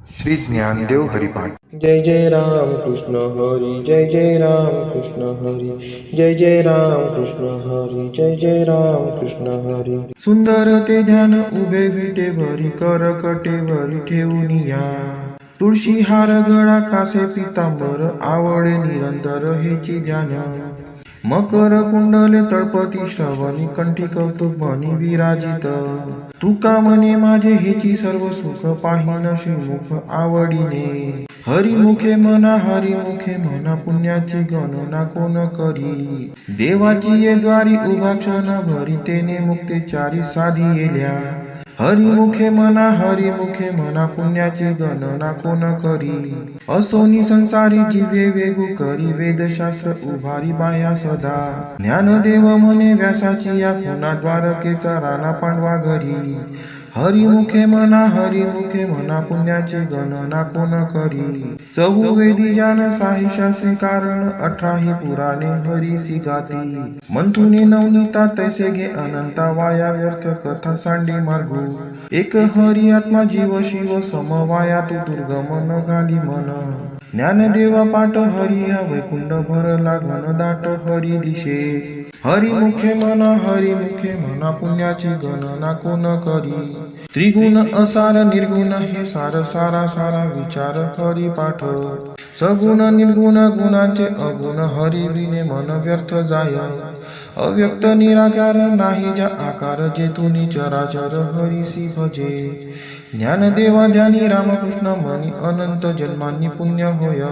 श्री ज्ञानदेव हरिपाठ। जय जय राम कृष्ण हरी, जय जय राम कृष्ण हरी, जय जय राम कृष्ण हरी, जय जय राम कृष्ण हरी। सुंदर ते ध्यान उभे विटेवरी, करकटेवरी ठेवून या, तुळशी हार गळा कासे पितांबर, आवडे निरंतर हेची ध्यान। मकर कुंडले तळपती श्रवणी, कंठी कौस्तुभ मणी विराजित। तुका म्हणे माझे हेची सर्व सुख, पाहिन श्रीमुख आवडीने। हरिमुखे म्हणा, हरिमुखे म्हणा, पुण्याची गणना कोण करी। देवाची ये द्वारी उभा क्षण भरी, तेने मुक्तेचारी साधी येल्या। हरिमुखे म्हणा, हरिमुखे म्हणा, पुण्याची गणना कोण करी। असोनी संसारी जीवे वेगू करी, वेदशास्त्र उभारी बाह्या सदा। ज्ञानदेव म्हणे व्यासाची या खुना, द्वारकेचा राणा पांडवा घरी। हरिमुखे म्हणा, हरिमुखे म्हणा, पुण्याची गणना कोण करी। चहुवेदी जान साही शास्त्री कारण, 18 पुराणे हरीसी गाती। मंथुनी नवनीता तैसे घे अनंता, वाया व्यर्थ कथा सांडी मार्गू। एक हरी आत्मा जीव शिव सम, वाया तू दुर्गम न घाली मन। ज्ञानदेवा पाठ हरी हा वैकुंठ, भरला घन दाट हरी दिशे। हरिमुखे म्हणा, हरिमुखे म्हणा, पुण्याची गणना कोण करी। त्रिगुण असार निर्गुण हे सार, सारा सारा विचार हरी पाठ। सगुण निर्गुण गुणांचे अगुण, हरी विने मन व्यर्थ जाय। अव्यक्त निराकार नाही ज्या आकार, जेथुनी चराचर हरीसी भजे। ज्ञानदेवा ध्यानी रामकृष्ण मनी, अनंत जन्मांनी पुण्य होय।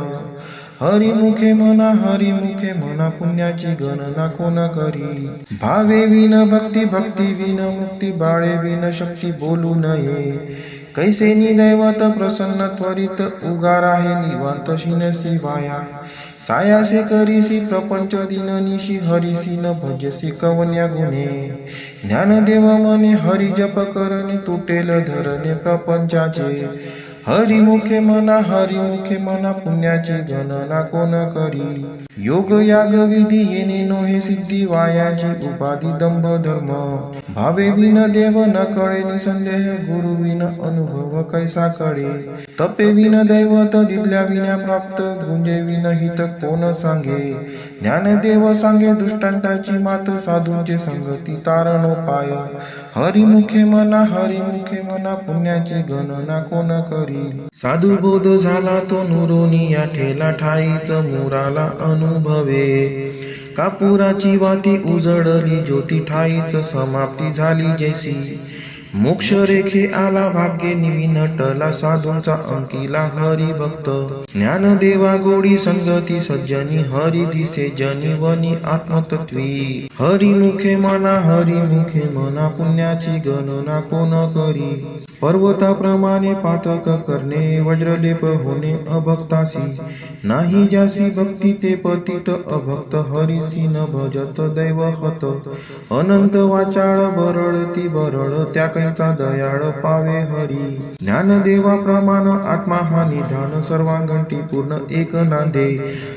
हरिमुखे म्हणा, हरिमुखे म्हणा, पुण्याची गणना कोण करी। भावे विन भक्ती, भक्ती विन मुक्ती, बाळे विन शक्ती बोलू नये। कैसे निदैवत प्रसन्न त्वरित, उगार आहे निवांत शिनसी वाया। सायासे करीसी प्रपंच दिन निशी, हरिसी न भजसी कवन्या गुणे। ज्ञानदेव म्हणे हरी जप करणे, तुटेल धरणे प्रपंचाचे। हरिमुखे म्हणा, हरिमुखे म्हणा, पुण्याची गणना कोण करी। योग याग विधी येणे नोहे सिद्धी, वायाची उपाधी दंभ धर्म। भावे विन देव न कळे निसंदेह, गुरु विन अनुभव कैसा कळे। तपे विन दैवत, दिदल्या विना प्राप्त, गुंजे विन हित कोण सांगे। ज्ञानदेव सांगे दृष्टांताची मात, साधूंचे संगती तारणोपाय। हरिमुखे म्हणा, हरिमुखे म्हणा, पुण्याची गणना कोण करी। साधू बोध झाला तो नुरोनिया, ठेला ठाईच मुराला अनुभवे। कापुराची वाती उजळली ज्योती, ठाईच समाप्ती झाली जैसी। मोक्ष रेखे आला भाग्ये निविनटला, साधूंचा अंकिला हरी भक्त। ज्ञानदेवा गोडी संगती सज्जनी, हरी दिसे जनी वनी आत्मतत्वी। हरिमुखे म्हणा, हरिमुखे म्हणा, पुण्याची गणना कोण करी। पर्वताप्रमाणे पातक करणे, वज्रलेप होणे अभक्तासी। नाही ज्यासी भक्ती ते पतित, अभक्त हरीसी न भजत दैवहत। अनंत वाचाळ बरळती बरळ, त्या कैचा दयाळ पावे हरी। ज्ञानदेवा प्रमाण आत्मा हा निधान, सर्वांगंटी पूर्ण एक नांदे।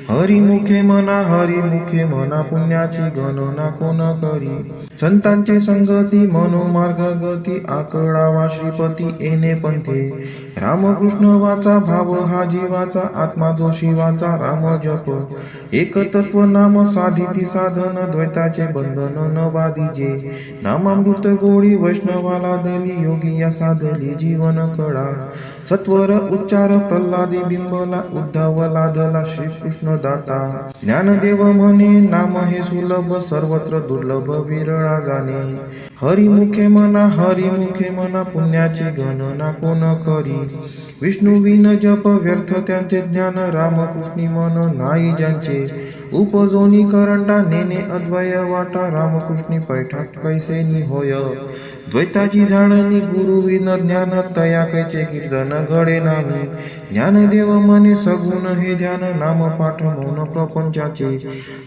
हरिमुखे म्हणा, हरिमुखे म्हणा, पुण्याची गणना कोण करी। संतांचे संगती मनोमार्ग गती, आकळावा श्रीपती येणे पंथे। रामकृष्ण वाचा भाव हा जीवाचा, आत्मा जो शिवाचा राम जप। एक तत्व नाम साधिती साधन, द्वैताचे बंधन न बाधिजे। नामामृत गोडी वैष्णवाला दली, योगी या साधली जीवन कळा। सत्वर उच्चार प्रल्हादी बिंबला, उद्धवला धला श्रीकृष्ण दाता। ज्ञानदेव म्हणे नाम हे सुलभ, सर्वत्र दुर्लभ विरळा जाणे। हरिमुखे म्हणा, हरिमुखे म्हणा, पुण्याची गणना कोण करी। विष्णू विन जप व्यर्थ त्यांचे ज्ञान, रामकृष्णी मन नाही ज्यांचे। उपजोनी करंटा नेणे अद्वय वाटा, रामकृष्णी पैठा कैसे होय। द्वैताची झाडणी गुरु विन ज्ञान, तया कैचे कीर्तन घडे नाही। ज्ञानदेव म्हणे सगुण हे ध्यान, नाम पाठ मौन प्रपंचाचे।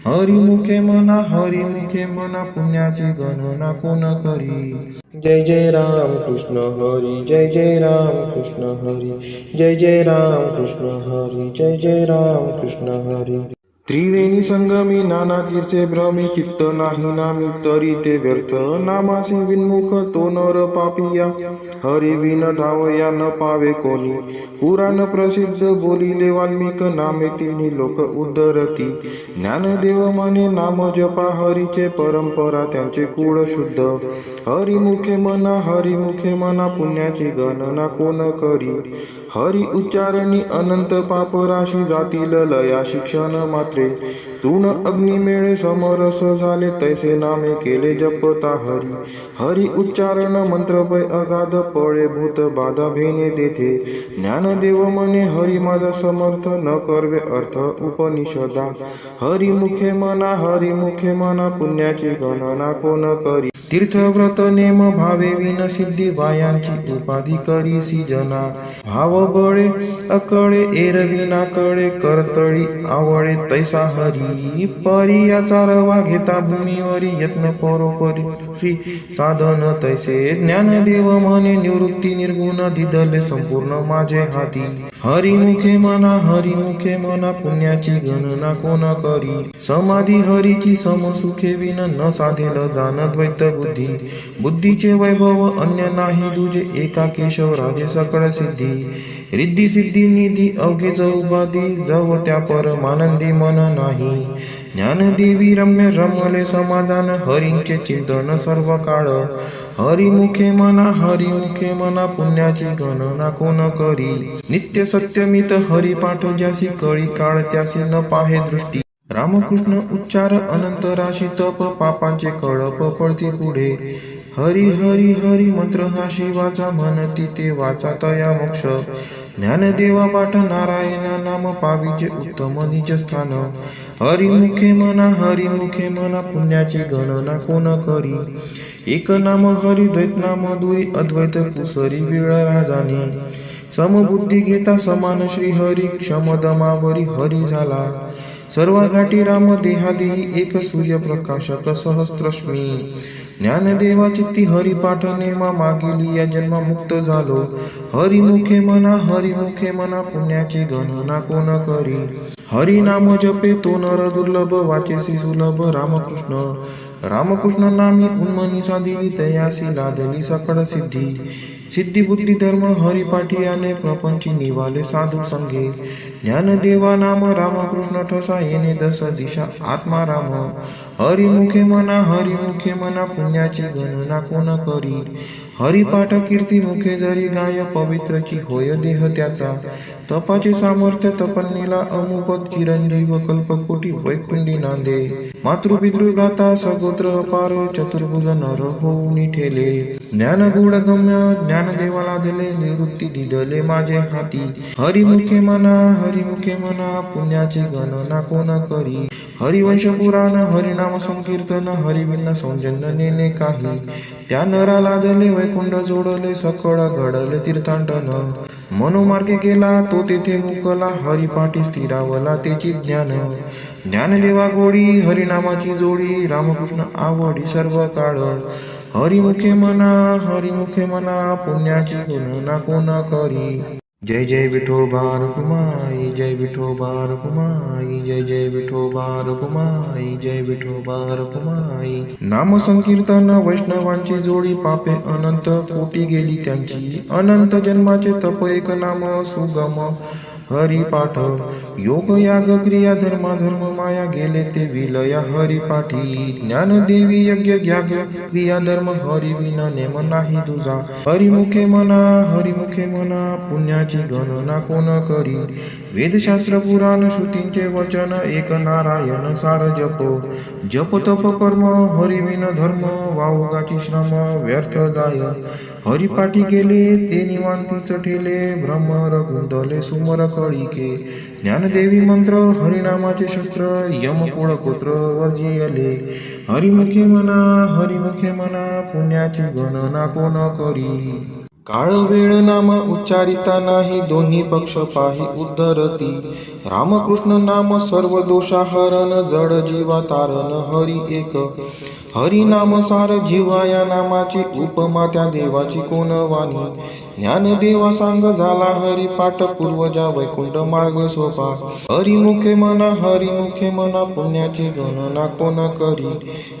हरिमुखे म्हणा, हरिमुखे म्हणा, पुण्याची गणना कोण करी। जय जय राम कृष्ण हरी, जय जय राम कृष्ण हरी, जय जय राम कृष्ण हरी, जय जय राम कृष्ण हरी। त्रिवेणी संगमी नाना तीर्थे भ्रमी, चित्त नाही नामी तरी ते व्यर्थ। नामासी विन्मुख तो नर पापिया, हरी विन धावया न पावे कोणी. पुराण प्रसिद्ध बोलिले वाल्मिक नामे तिन्ही लोक उद्धरती. ज्ञानदेव म्हणे नाम जपा हरीचे परंपरा त्यांचे कुळ शुद्ध. हरिमुखे म्हणा पुण्याची गणना कोण करी. हरी उच्चारणी अनंत पाप राशी जातील लया शिक्षण मात्रे. तून अग्निमेळे समरस झाले तैसे नामे केले जपता हरी. हरी उच्चारण मंत्र पै अगाध पळे भूत बाधा भेने तेथे. ज्ञानदेव म्हणे हरी माझा समर्थ न करवे अर्थ उपनिषदा. हरिमुखे म्हणा पुण्याची गणना कोण करी. तीर्थव्रत नेम भावे विन सिद्धी वायांची उपाधी करीसी जना. भाव बळे अकळे एरविना कळे करतळी आवळे तैसा हरी. परी याचा रवा घेता भूमीवरी यत्न परोपरी साधन तैसे. ज्ञानदेव म्हणे निवृत्ती निर्गुण दिधले संपूर्ण माझे हाती. हरिमुखे म्हणा पुण्याची गणना कोण करी. समाधी हरीची समसुखे विन न साधेल जाण द्वैत बुद्धी. बुद्धीचे वैभव अन्य नाही दुजे एका केशव राजे सकळ सिद्धी. रिद्धी सिद्धी निधी अवघे उपाधी जव त्या परमानंदी मन नाही. ज्ञानदेवी रम्य रमले समाधान हरींचे चिंतन सर्व काळ. हरिमुखे म्हणा पुण्याची गणना कोण करी. नित्य सत्यमित हरिपाठ ज्यासी कळी काळ त्यासी न पाहे दृष्टी. रामकृष्ण उच्चार अनंत राशी तप पापांचे कळप पडती पुढे. हरी मंत्र हा शिवाचा म्हणती ते वाचा तया मोक्ष. ज्ञानदेवा पाठ नारायण नाम पाविजे उत्तम निज स्थान. हरिमुखे म्हणा पुण्याची गणना कोण करी. एक नाम हरी द्वैत नाम दुरी अद्वैत कुसरी वेळ राजानी. समबुद्धी घेता समान श्री हरी क्षमदमावरी हरी झाला. सर्व घाटी राम देहादेही एक सूर्यप्रकाशक सहस्त्रश्मी. ज्ञानदेवा चित्ती हरिपाठ नेमा मागेली या जन्म मुक्त झालो. हरिमुखे म्हणा पुण्याची गणना कोण करी. हरिनाम जपे तो नर दुर्लभ वाचेसी सुलभ. रामकृष्ण नामी उन्मनी साधिली तयासी लादली सकळ सिद्धी. सिद्धी बुद्धी धर्म हरिपाठियाने प्रपंची निवाले साधू संगे. ज्ञानदेवा नाम रामकृष्ण ठसा येणे दस दिशा आत्मा राम. हरिमुखे म्हणा पुण्याची गणना कोण करी. हरिपाठ कीर्ती मुखे जरी गाय पवित्रची होय देह त्याचा. तपाचे सामर्थ्य तपन्नीला अमुक चिरंजीव कल्पकोटी वैकुंडी नांदे. मातृपितृ गाता सगोत्र अपार चतुर्भुज नर होऊनी ठेले. ज्ञान गुण गम्य ज्ञानदेवाला दिले निवृत्ती दिदले माझे हाती. हरिमुखे म्हणा पुण्याची गणना कोण करी. हरिवंश पुराण हरिनाम संकीर्तन हरिविन सौजन्य नेने काही. त्या नराला दले वैकुंठ जोडले सकळ घडले तीर्थाटन. मनोमार्गे गेला तो तेथे मुकला हरिपाठी स्थिरावला तेची ज्ञान. ज्ञानदेवा गोडी हरिनामाची जोडी रामकृष्ण आवडी सर्व काळ. हरिमुखे म्हणा पुण्याची गणना कोण करी. जय जय विठोबा रखुमाई जय विठोबा रखुमाई जय जय विठोबा रखुमाई जय विठोबा रखुमाई. नाम संकीर्तन वैष्णवांची जोडी पापे अनंत कोटी गेली त्यांची. अनंत जन्माचे तप एक नाम सुगम हरिपाठ. योग याग क्रिया धर्म माया गेले ते विलया हरिपाठी. ज्ञानदेवी यज्ञ याग क्रिया धर्म हरि विना नेम नाही तुझा. हरिमुखे म्हणा पुण्याची गणना कोण करी. वेदशास्त्र पुराण श्रुतींचे वचन एक नारायण सार जप तप कर्म हरिविन धर्म वाहुगाची श्रम व्यर्थ जाय. हरिपाठी गेले ते निवांतीच ठेले ब्रह्मर गुंतले सुमर कळिके. ज्ञानदेवी मंत्र हरिनामाचे शस्त्र यमकुळ कोत्र वर्जियले. हरिमुखे म्हणा पुण्याची गणना कोण करी. काळ वेळ नाम उच्चारिता नाही दोन्ही पक्ष पाही उद्धरती. रामकृष्ण नाम सर्व दोषा हरण जड जीवा तारण हरी एक. हरी नाम सार जीवा या नामाची उपमा त्या देवाची कोण वाणी. ज्ञानदेवा सांग झाला हरिपाठ पूर्वजा वैकुंठ मार्ग सोपा हरिमुखे मना पुण्याची गणना कोण करी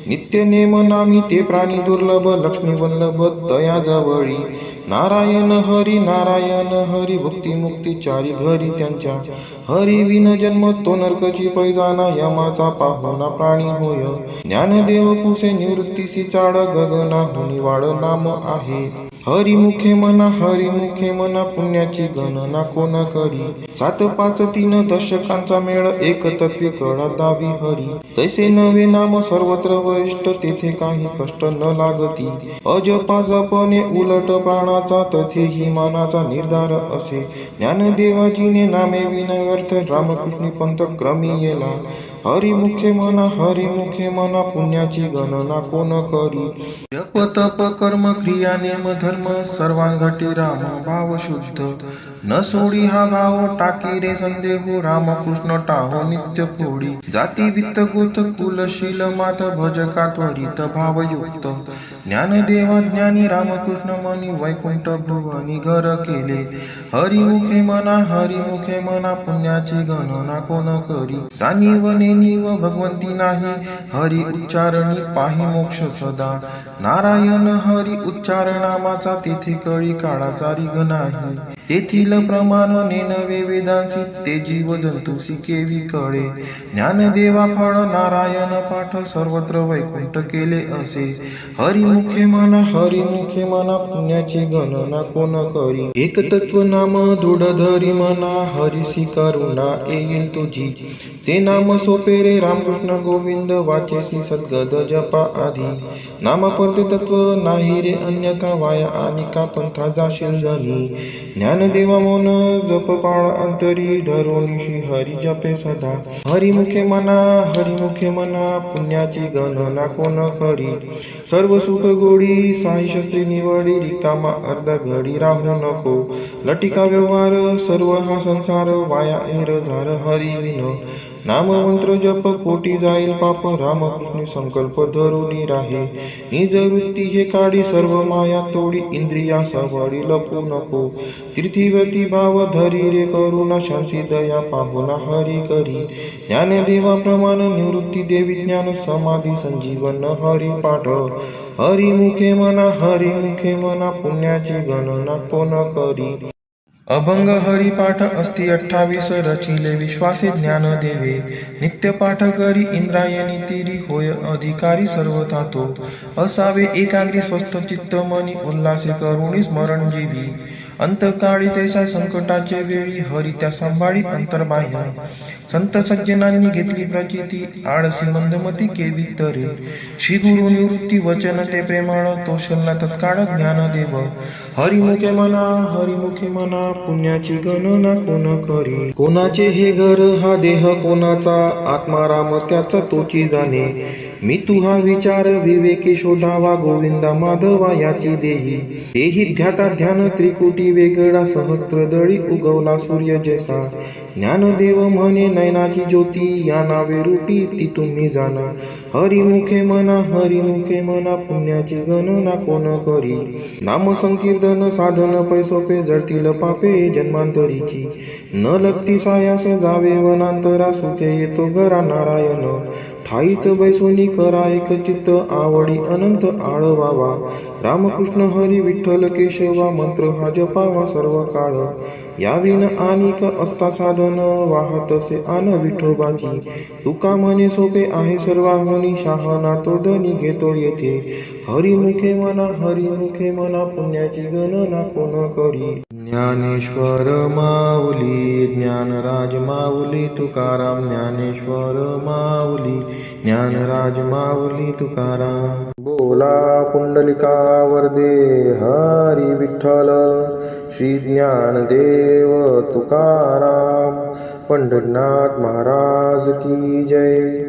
नित्य नेम नामी ते प्राणी दुर्लभ लक्ष्मी वल्लभ दया जवळी नारायण हरी भुक्ती मुक्ती चारी घरी त्यांच्या हरी विन जन्म तो नरकची पैजाना यमाचा पाहुणा प्राणी होय ज्ञानदेव कुसे निवृत्तीसी चाड गगना हुनिवाड नाम आहे हरिमुखे मना पुण्याची गणना कोण करी 7 5 3 दशकांचा मेळ एक तत्वे कळा दावी हरी तैसे नवे नाम सर्वत्र वरिष्ठ तेथे काही कष्ट न लागती अजपा जपणे उलट प्राणाचा तथेही मानाचा निर्धार असे ज्ञानदेवाजीने नामे विनव्यर्थ रामकृष्णी पंथ क्रमी येला हरिमुखे मना पुण्याची गणना कोण करी जप तप कर्म क्रिया नेम धर्म सर्वांगटी राम भाव शुद्ध न सोडी हा भाव टाकी रे संदेहो रामकृष्ण टाहो नित्य फोडी जाती वित्त गोत कुलशील मात भजका त्वरित भावयुक्त ज्ञानदेवा ज्ञानी रामकृष्ण मनी वैकुंठ भुवनी घर केले हरिमुखे मना पुण्याची गणना कोण करी जाणीव नेनीव भगवंती नाही हरी उच्चारणी पाही मोक्ष सदा नारायण हरी उच्चारणामाचा तेथे कळी काळाचा रिग नाही तेथील प्रमाण नेनवे वेदांसी ते जीव जंतुसी केवी कळे ज्ञानदेवा फळ नारायण पाठ सर्वत्र वैकुंठ केले असे हरिमुखे मना पुण्याची गणना कोण करी एक तत्व नाम दृढ धरी मना हरिसी करुणा येईल तुझी ते नाम सोपे रे रामकृष्ण गोविंद वाचेसी सद्गद जपा आधी नाम परते तत्व नाही रे अन्यथा वाया आणि का पंथा जाशील जनी ज्ञानदेवा मौन जप पाळ अंतरी धरोनिशी हरी जपे सदा हरिमुखे मना पुण्याची गणना कोण करी सर्व सुख गोडी साई शस्त्री निवडी रिकामा अर्धा घडी राहू नको लटिका व्यवहार सर्व हा संसार वाया एर झार हरी विन नाम मंत्र जप कोटी जाईल पाप रामकृष्ण संकल्प धरुनी राहे निज वृत्ती हे काढी सर्व माया तोडी इंद्रिया सवडी लपू नको तीर्थीवती भाव धरी रे करुणा शांती दया पाहुना हरी करी ज्ञानदेवा प्रमाण निवृत्ती देवी ज्ञान समाधी संजीवन हरी पाठ हरिमुखे मना पुण्याची गणना कोण करी अभंग हरिपाठ अस्ति 28 रचिले विश्वासे ज्ञान देवे नित्य पाठ करी इंद्रायणी तिरी होय अधिकारी सर्वथा तो असावे एकाग्री स्वस्थ चित्त मनी उल्हासे करुणी स्मरण जीवी अंतकाळी तैसा संकटाचे वेळी हरी त्या सांभाळी अंतर्बाह्य संत सज्जनांनी घेतली प्रचिती आळसी मंदमती केवी तरे श्री गुरु निवृत्ती वचन ते प्रेमळ तोषलला तत्काळ ज्ञानदेव हरिमुखे मना पुण्याची गणना कोण करी कोणाचे हे घर हा देह कोणाचा आत्माराम त्याचा तोची जाणे मी तुहा विचार विवेकी शोधावा गोविंदा माधवा याची देही तेही ध्याता ध्यान त्रिकुटी वेगळा सहस्त्रदळी उगवला सूर्य जैसा ज्ञानदेव म्हणे नयनाची ज्योती या नावे रूपी ती तुम्ही जाणा हरिमुखे मना पुण्याची गणना कोण करी नाम संकीर्तन साधन पैसोपे जळतील पापे जन्मांतरीची न लगती सायास जावे वनांतरा सुखे येतो घरा नारायण ठाईच बैसोनी करा एक चित्त आवडी अनंत आळवावा रामकृष्ण हरी विठ्ठल केशवा मंत्र हा जपावा सर्व काळ याविन आनिक असता साधन वाहतसे आन विठोबाची तुका म्हणे सोपे आहे सर्वांगणी शहाणा तो धनी घेतो येथे हरिमुखे मना पुण्याची गणना कोण करी ज्ञानेश्वर माऊली ज्ञानराज माऊली तुकाराम ज्ञानेश्वर माऊली ज्ञानराज माऊली तुकाराम बोला पुंडलिका वरदे हरी विठ्ठल श्री ज्ञानदेव तुकाराम पंढरीनाथ महाराज की जय।